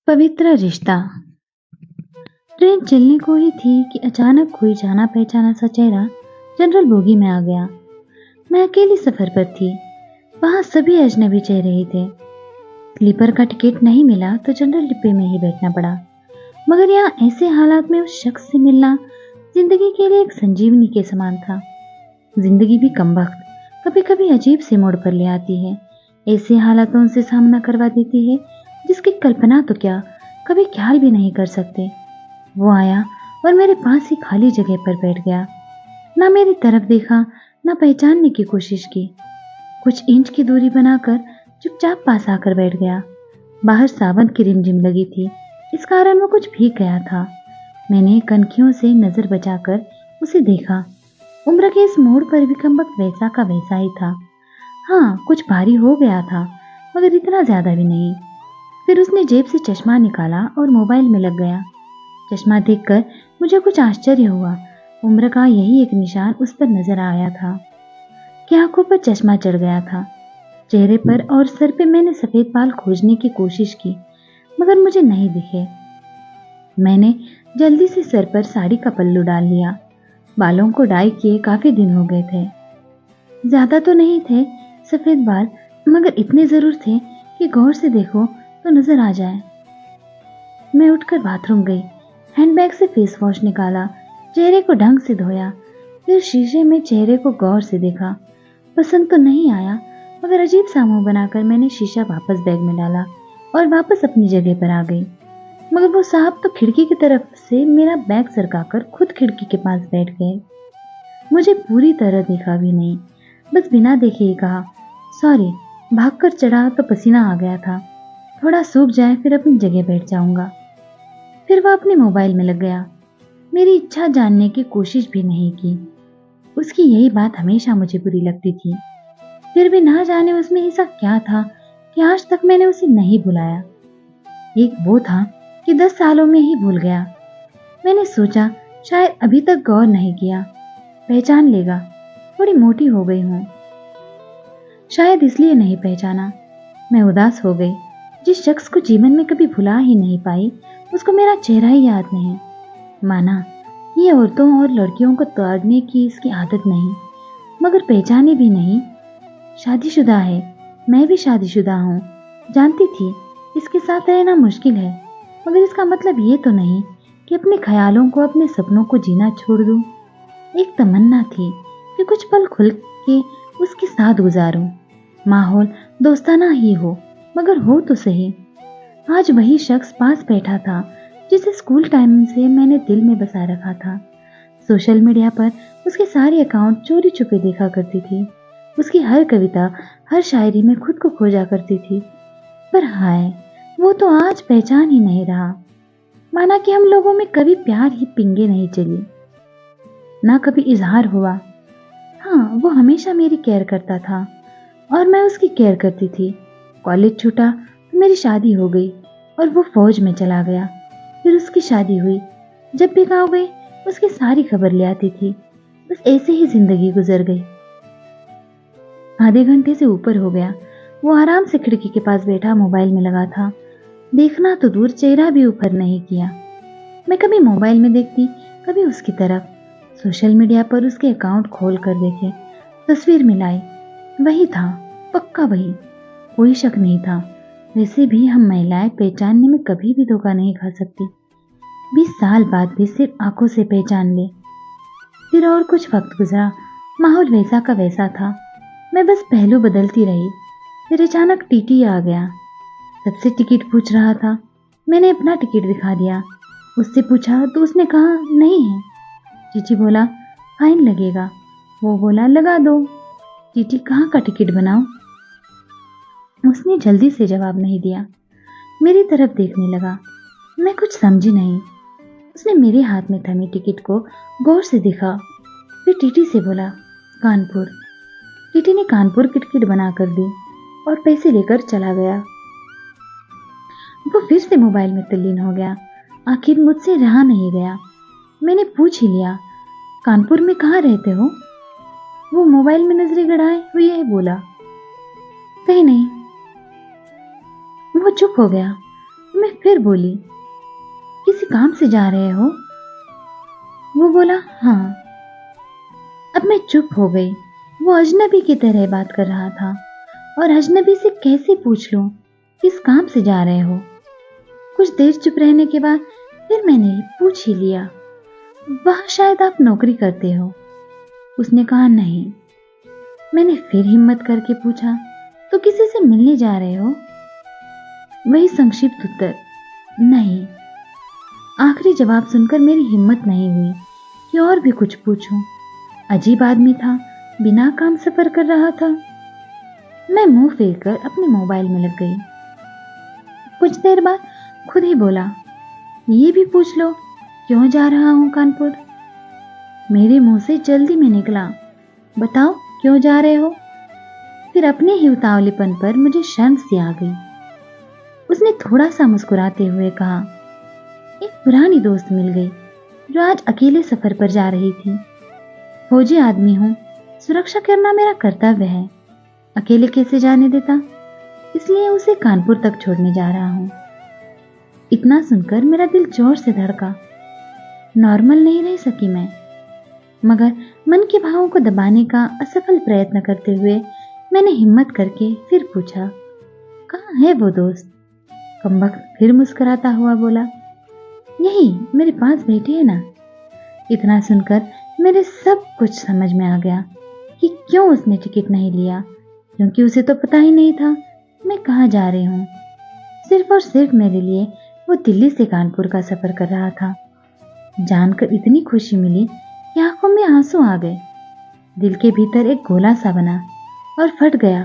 पवित्र रिश्ता। ट्रेन चलने को ही थी कि अचानक कोई जाना पहचाना सा चेहरा जनरल बोगी में आ गया। मैं अकेली सफर पर थी। वहां सभी अजनबी चेहरे ही थे। स्लीपर का टिकट नहीं मिला तो जनरल डिब्बे में ही बैठना पड़ा। मगर यहाँ ऐसे हालात में उस शख्स से मिलना जिंदगी के लिए एक संजीवनी के समान था। जिंदगी भी कमबख्त कभी कभी अजीब से मोड़ पर ले आती है। ऐसे हालातों से सामना करवा देती है जिसकी कल्पना तो क्या कभी ख्याल भी नहीं कर सकते। वो आया और मेरे पास ही खाली जगह पर बैठ गया। ना मेरी तरफ देखा, ना पहचानने की कोशिश की। कुछ इंच की दूरी बनाकर चुपचाप पास आकर बैठ गया। बाहर सावन की रिमझिम लगी थी, इस कारण वो कुछ भीग गया था। मैंने कनखियों से नजर बचाकर उसे देखा। उम्र के इस मोड़ पर भी कमबख्त वैसा का वैसा ही था। हाँ, कुछ भारी हो गया था, मगर इतना ज्यादा भी नहीं। फिर उसने जेब से चश्मा निकाला और मोबाइल में लग गया। चश्मा देखकर मुझे कुछ आश्चर्य हुआ। उम्र का यही एक निशान उस पर नजर आया था कि आंखों पर चश्मा चढ़ गया था। चेहरे पर और सर पे मैंने सफेद बाल खोजने की कोशिश की, मगर मुझे नहीं दिखे। मैंने जल्दी से सर पर साड़ी का पल्लू डाल लिया। बालों को डाई किए काफी दिन हो गए थे। ज्यादा तो नहीं थे सफेद बाल, मगर इतने जरूर थे कि गौर से देखो तो नजर आ जाए। मैं उठकर बाथरूम गई। हैंडबैग से फेस वॉश निकाला, चेहरे को ढंग से धोया, फिर शीशे में चेहरे को गौर से देखा। पसंद तो नहीं आया, मगर अजीब सा मुंह बनाकर मैंने शीशा वापस बैग में डाला और वापस अपनी जगह पर आ गई। मगर वो साहब तो खिड़की की तरफ से मेरा बैग सरकाकर खुद खिड़की के पास बैठ गए। मुझे पूरी तरह देखा भी नहीं, बस बिना देखे ही कहा, सॉरी, भागकर चढ़ा तो पसीना आ गया था, थोड़ा सूख जाए फिर अपनी जगह बैठ जाऊंगा। फिर वह अपने मोबाइल में लग गया। मेरी इच्छा जानने की कोशिश भी नहीं की। उसकी यही बात हमेशा मुझे बुरी लगती थी। फिर भी ना जाने उसमें ऐसा क्या था कि आज तक मैंने उसे नहीं बुलाया। एक वो था कि 10 सालों में ही भूल गया। मैंने सोचा शायद अभी तक गौर नहीं किया, पहचान लेगा, थोड़ी मोटी हो गई हूँ, शायद इसलिए नहीं पहचाना। मैं उदास हो गई। जिस शख्स को जीवन में कभी भुला ही नहीं पाई, उसको मेरा चेहरा ही याद नहीं। माना ये औरतों और लड़कियों को ताड़ने की इसकी आदत नहीं, मगर पहचाने भी नहीं। शादीशुदा है, मैं भी शादीशुदा हूँ। जानती थी इसके साथ रहना मुश्किल है, मगर इसका मतलब ये तो नहीं कि अपने ख्यालों को, अपने सपनों को जीना छोड़ दूँ। एक तमन्ना थी कि कुछ पल खुल के उसके साथ गुजारूं। माहौल दोस्ताना ही हो, मगर हो तो सही। आज वही शख्स पास बैठा था जिसे स्कूल टाइम से मैंने दिल में बसा रखा था। सोशल मीडिया पर उसके सारे अकाउंट चोरी छुपे देखा करती थी। उसकी हर कविता, हर शायरी में खुद को खोजा करती थी। पर हाय, वो तो आज पहचान ही नहीं रहा। माना कि हम लोगों में कभी प्यार ही पिंगे नहीं चली, ना कभी इजहार हुआ। हाँ, वो हमेशा मेरी केयर करता था और मैं उसकी केयर करती थी। कॉलेज छूटा तो मेरी शादी हो गई और वो फौज में चला गया। फिर उसकी शादी हुई। जब भी गाँव गई उसकी सारी खबर ले आती थी। बस ऐसे ही जिंदगी गुजर गई। आधे घंटे से ऊपर हो गया। वो आराम से खिड़की के पास बैठा मोबाइल में लगा था। देखना तो दूर, चेहरा भी ऊपर नहीं किया। मैं कभी मोबाइल में देखती, कभी उसकी तरफ। सोशल मीडिया पर उसके अकाउंट खोल कर देखे, तस्वीर मिलाई, वही था, पक्का वही, कोई शक नहीं था। वैसे भी हम महिलाएं पहचानने में कभी भी धोखा नहीं खा सकती। 20 साल बाद भी सिर्फ आंखों से पहचान ले। फिर और कुछ वक्त गुजरा, माहौल वैसा का वैसा था। मैं बस पहलू बदलती रही। फिर अचानक टीटी आ गया। सबसे टिकट पूछ रहा था। मैंने अपना टिकट दिखा दिया। उससे पूछा तो उसने कहा नहीं है। टीटी बोला फाइन लगेगा। वो बोला लगा दो। टीटी कहाँ का टिकट बनाऊं? उसने जल्दी से जवाब नहीं दिया। मेरी तरफ देखने लगा। मैं कुछ समझी नहीं। उसने मेरे हाथ में थमी टिकट को गौर से देखा, फिर टीटी से बोला कानपुर। टीटी ने कानपुर की टिकट बना कर दी और पैसे लेकर चला गया। वो फिर से मोबाइल में तल्लीन हो गया। आखिर मुझसे रहा नहीं गया। मैंने पूछ ही लिया, कानपुर में कहाँ रहते हो? वो मोबाइल में नजरें गड़ाए हुए बोला, कहीं नहीं। वो चुप हो गया। मैं फिर बोली, किसी काम से जा रहे हो? वो बोला, हाँ। अब मैं चुप हो गई। वो अजनबी की तरह बात कर रहा था और अजनबी से कैसे पूछ लूं किस काम से जा रहे हो। कुछ देर चुप रहने के बाद फिर मैंने पूछ ही लिया, वहां शायद आप नौकरी करते हो? उसने कहा, नहीं। मैंने फिर हिम्मत करके पूछा, तो किसी से मिलने जा रहे हो? वही संक्षिप्त उत्तर, नहीं। आखिरी जवाब सुनकर मेरी हिम्मत नहीं हुई कि और भी कुछ पूछूं। अजीब आदमी था, बिना काम सफर कर रहा था। मैं मुंह फेर कर अपने मोबाइल में लग गई। कुछ देर बाद खुद ही बोला, ये भी पूछ लो क्यों जा रहा हूं कानपुर। मेरे मुंह से जल्दी में निकला, बताओ क्यों जा रहे हो। फिर अपने ही उतावलेपन पर मुझे शर्म सी आ गई। उसने थोड़ा सा मुस्कुराते हुए कहा, एक पुरानी दोस्त मिल गई जो आज अकेले सफर पर जा रही थी। फौजी आदमी हूं, सुरक्षा करना मेरा कर्तव्य है। अकेले कैसे जाने देता, इसलिए उसे कानपुर तक छोड़ने जा रहा हूं। इतना सुनकर मेरा दिल जोर से धड़का। नॉर्मल नहीं रह सकी मैं, मगर मन के भावों को दबाने का असफल प्रयत्न करते हुए मैंने हिम्मत करके फिर पूछा, कहाँ है वो दोस्त? कमबख्त फिर मुस्कुराता हुआ बोला, यही मेरे पास बैठे है ना। इतना सुनकर मेरे सब कुछ समझ में आ गया कि क्यों उसने टिकट नहीं लिया, क्योंकि उसे तो पता ही नहीं था मैं कहाँ जा रही हूँ। सिर्फ और सिर्फ मेरे लिए वो दिल्ली से कानपुर का सफर कर रहा था। जानकर इतनी खुशी मिली कि आंखों में आंसू आ गए। दिल के भीतर एक गोला सा बना और फट गया।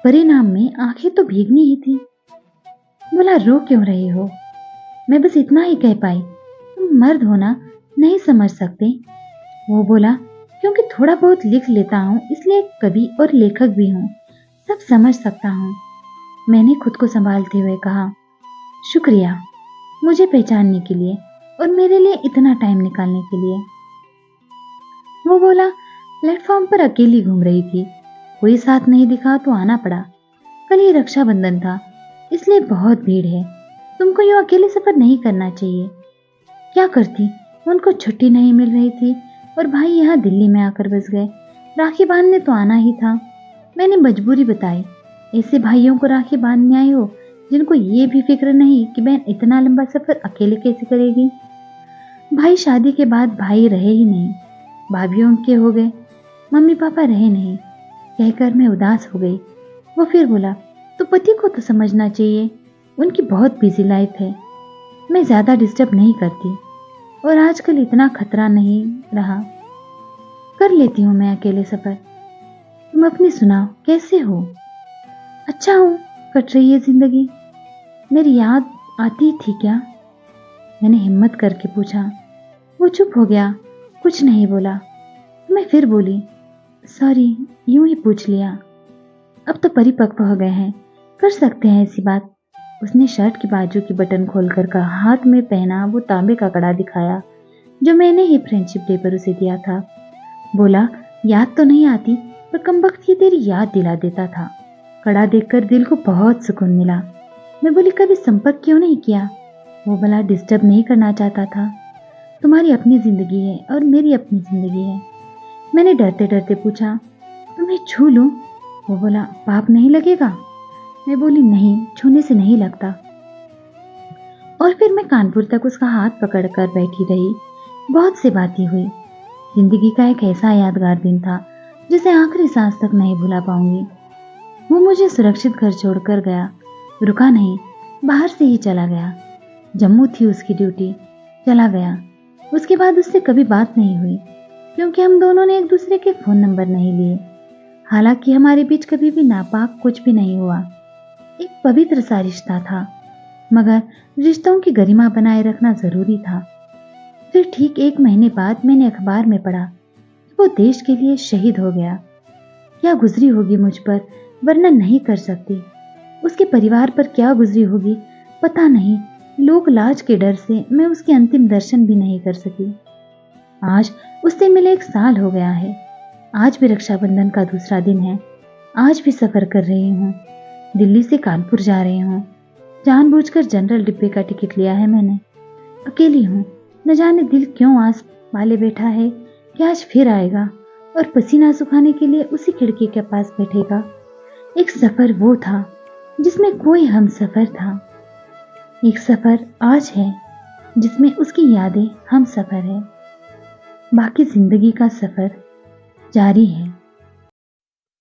परिणाम में आंखें तो भीगनी ही थी। बोला, रो क्यों रही हो? मैं बस इतना ही कह पाई, तुम मर्द होना नहीं समझ सकते। वो बोला, क्योंकि थोड़ा बहुत लिख लेता हूँ इसलिए कवि और लेखक भी हूँ, सब समझ सकता हूँ। मैंने खुद को संभालते हुए कहा, शुक्रिया मुझे पहचानने के लिए और मेरे लिए इतना टाइम निकालने के लिए। वो बोला, प्लेटफॉर्म पर अकेली घूम रही थी, कोई साथ नहीं दिखा तो आना पड़ा। कल ही रक्षाबंधन था, इसलिए बहुत भीड़ है। तुमको यूं अकेले सफर नहीं करना चाहिए। क्या करती, उनको छुट्टी नहीं मिल रही थी और भाई यहाँ दिल्ली में आकर बस गए। राखी बांधने तो आना ही था। मैंने मजबूरी बताई, ऐसे भाइयों को राखी बांधने आई हो जिनको ये भी फिक्र नहीं कि बहन इतना लंबा सफर अकेले कैसे करेगी। भाई शादी के बाद भाई रहे ही नहीं, भाभीयों के हो गए, मम्मी पापा रहे नहीं। कहकर मैं उदास हो गई। वो फिर बोला, तो पति को तो समझना चाहिए, उनकी बहुत बिजी लाइफ है। मैं ज्यादा डिस्टर्ब नहीं करती और आजकल इतना खतरा नहीं रहा, कर लेती हूँ मैं अकेले सफर। तुम अपनी सुनाओ, कैसे हो? अच्छा हूँ, कट रही है जिंदगी। मेरी याद आती थी क्या? मैंने हिम्मत करके पूछा। वो चुप हो गया, कुछ नहीं बोला। मैं फिर बोली, सॉरी, यूं ही पूछ लिया। अब तो परिपक्व हो गए हैं, कर सकते हैं ऐसी बात। उसने शर्ट की बाजू की बटन खोलकर का हाथ में पहना वो तांबे का कड़ा दिखाया जो मैंने ही फ्रेंडशिप डे पर उसे दिया था। बोला, याद तो नहीं आती पर कमबख्त ये तेरी याद दिला देता था। कड़ा देखकर दिल को बहुत सुकून मिला। मैं बोली, कभी संपर्क क्यों नहीं किया? वो बोला, डिस्टर्ब नहीं करना चाहता था। तुम्हारी अपनी जिंदगी है और मेरी अपनी जिंदगी है। मैंने डरते डरते पूछा, तुम्हें छू लूं? वो बोला, पाप नहीं लगेगा? मैं बोली, नहीं, छूने से नहीं लगता। और फिर मैं कानपुर तक उसका हाथ पकड़कर बैठी रही। बहुत सी बातें हुई। जिंदगी का एक ऐसा यादगार दिन था जिसे आखिरी सांस तक नहीं भुला पाऊंगी। वो मुझे सुरक्षित घर छोड़कर गया, रुका नहीं, बाहर से ही चला गया। जम्मू थी उसकी ड्यूटी, चला गया। उसके बाद उससे कभी बात नहीं हुई क्योंकि हम दोनों ने एक दूसरे के फोन नंबर नहीं लिए। हालांकि हमारे बीच कभी भी नापाक कुछ भी नहीं हुआ। एक पवित्र सा रिश्ता था, मगर रिश्तों की गरिमा बनाए रखना जरूरी था। फिर ठीक 1 महीने बाद मैंने अखबार में पढ़ा कि वो देश के लिए शहीद हो गया। क्या गुजरी होगी मुझ पर वर्णन नहीं कर सकती। उसके परिवार पर क्या गुजरी होगी पता नहीं। लोक लाज के डर से मैं उसके अंतिम दर्शन भी नहीं कर सकी। आज उससे मिले 1 साल हो गया है। आज भी रक्षाबंधन का दूसरा दिन है। आज भी सफर कर रही हूँ, दिल्ली से कानपुर जा रही हूँ। जानबूझकर जनरल डिब्बे का टिकट लिया है मैंने। अकेली हूँ, न जाने दिल क्यों आस पाले बैठा है कि आज फिर आएगा और पसीना सुखाने के लिए उसी खिड़की के पास बैठेगा। एक सफर वो था जिसमें कोई हम सफर था। एक सफर आज है जिसमें उसकी यादें हम सफर है। बाकी जिंदगी का सफर जारी है।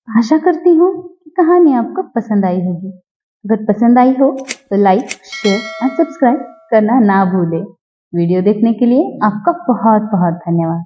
आशा करती हूँ कि कहानी आपको पसंद आई होगी। अगर पसंद आई हो तो लाइक, शेयर एंड सब्सक्राइब करना ना भूलें। वीडियो देखने के लिए आपका बहुत बहुत धन्यवाद।